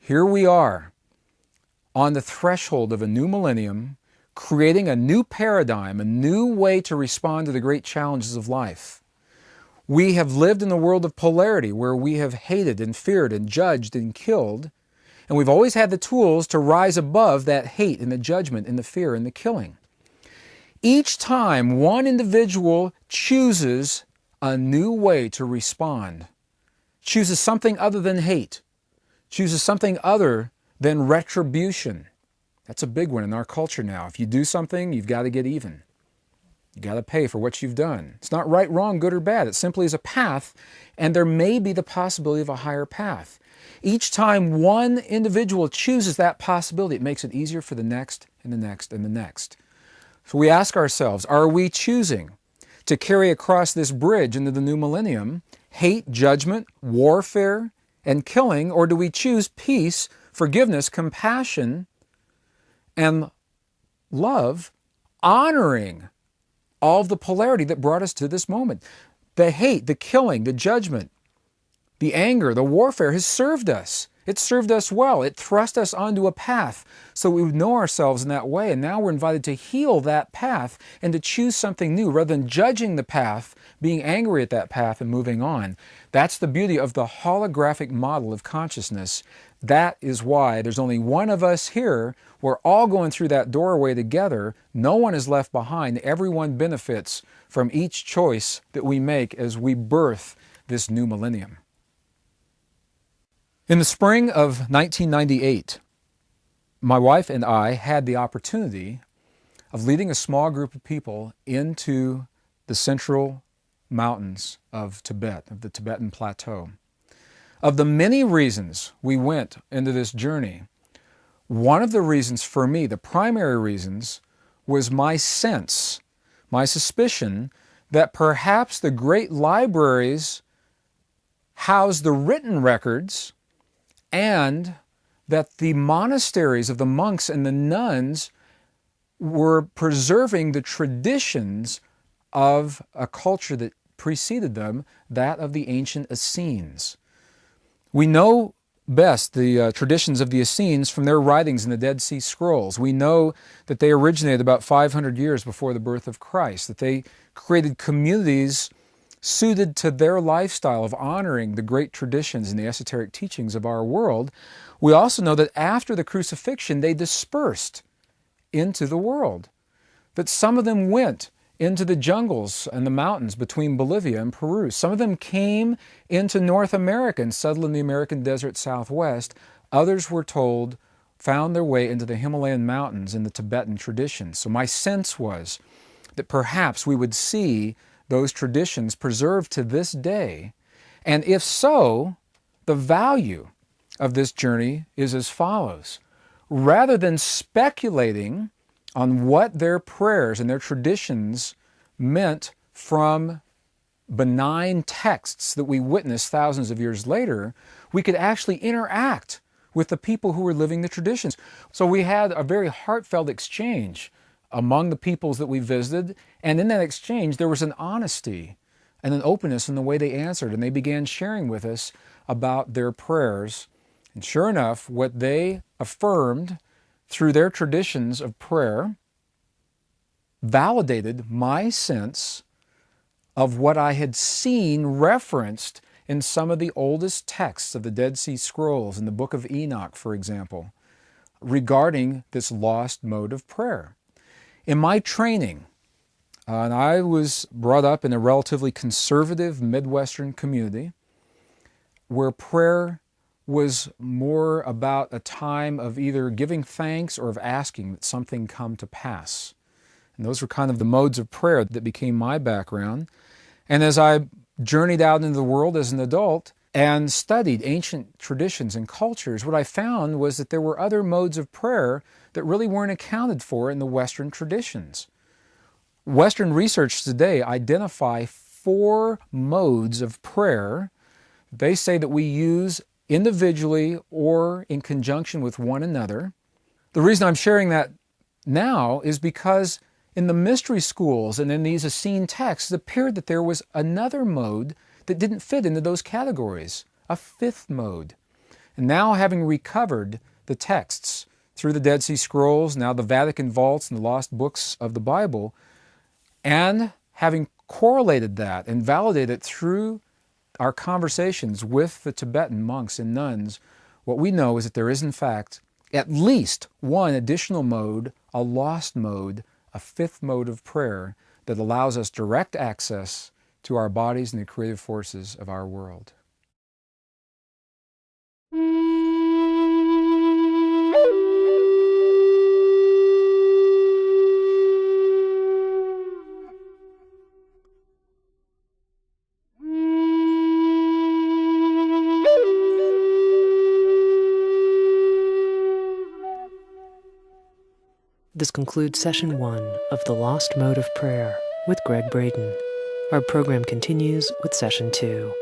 Here we are on the threshold of a new millennium, creating a new paradigm, a new way to respond to the great challenges of life. We have lived in a world of polarity where we have hated and feared and judged and killed, and we've always had the tools to rise above that hate and the judgment and the fear and the killing. Each time one individual chooses a new way to respond, chooses something other than hate, chooses something other than retribution. That's a big one in our culture now. If you do something, you've got to get even. You've got to pay for what you've done. It's not right, wrong, good or bad. It simply is a path, and there may be the possibility of a higher path. Each time one individual chooses that possibility, it makes it easier for the next and the next and the next. So we ask ourselves, are we choosing to carry across this bridge into the new millennium hate, judgment, warfare, and killing, or do we choose peace, forgiveness, compassion, and love, honoring all of the polarity that brought us to this moment? The hate, the killing, the judgment, the anger, the warfare has served us. It served us well. It thrust us onto a path so we would know ourselves in that way. And now we're invited to heal that path and to choose something new rather than judging the path, being angry at that path and moving on. That's the beauty of the holographic model of consciousness. That is why there's only one of us here. We're all going through that doorway together. No one is left behind. Everyone benefits from each choice that we make as we birth this new millennium. In the spring of 1998, my wife and I had the opportunity of leading a small group of people into the central mountains of Tibet, of the Tibetan Plateau. Of the many reasons we went into this journey, one of the reasons for me, the primary reasons, was my sense, my suspicion that perhaps the great libraries house the written records and that the monasteries of the monks and the nuns were preserving the traditions of a culture that preceded them, that of the ancient Essenes. We know best the traditions of the Essenes from their writings in the Dead Sea Scrolls. We know that they originated about 500 years before the birth of Christ, that they created communities suited to their lifestyle of honoring the great traditions and the esoteric teachings of our world. We also know that after the crucifixion, they dispersed into the world, that some of them went into the jungles and the mountains between Bolivia and Peru. Some of them came into North America and settled in the American desert Southwest. Others, were told, found their way into the Himalayan mountains in the Tibetan traditions. So my sense was that perhaps we would see those traditions preserved to this day. And if so, the value of this journey is as follows. Rather than speculating on what their prayers and their traditions meant from benign texts that we witness thousands of years later, we could actually interact with the people who were living the traditions. So we had a very heartfelt exchange among the peoples that we visited, and in that exchange there was an honesty and an openness in the way they answered, and they began sharing with us about their prayers. And sure enough, what they affirmed through their traditions of prayer validated my sense of what I had seen referenced in some of the oldest texts of the Dead Sea Scrolls, in the Book of Enoch, for example, regarding this lost mode of prayer. In my training, and I was brought up in a relatively conservative Midwestern community where prayer was more about a time of either giving thanks or of asking that something come to pass. And those were kind of the modes of prayer that became my background. And as I journeyed out into the world as an adult and studied ancient traditions and cultures, what I found was that there were other modes of prayer that really weren't accounted for in the Western traditions. Western research today identify 4 modes of prayer they say that we use individually or in conjunction with one another. The reason I'm sharing that now is because in the mystery schools and in these Essene texts, it appeared that there was another mode that didn't fit into those categories, a 5th mode. And now, having recovered the texts through the Dead Sea Scrolls, now the Vatican vaults and the lost books of the Bible, and having correlated that and validated it through our conversations with the Tibetan monks and nuns, what we know is that there is, in fact, at least one additional mode, a lost mode, a fifth mode of prayer that allows us direct access to our bodies and the creative forces of our world. This concludes Session 1 of The Lost Mode of Prayer with Gregg Braden. Our program continues with Session 2.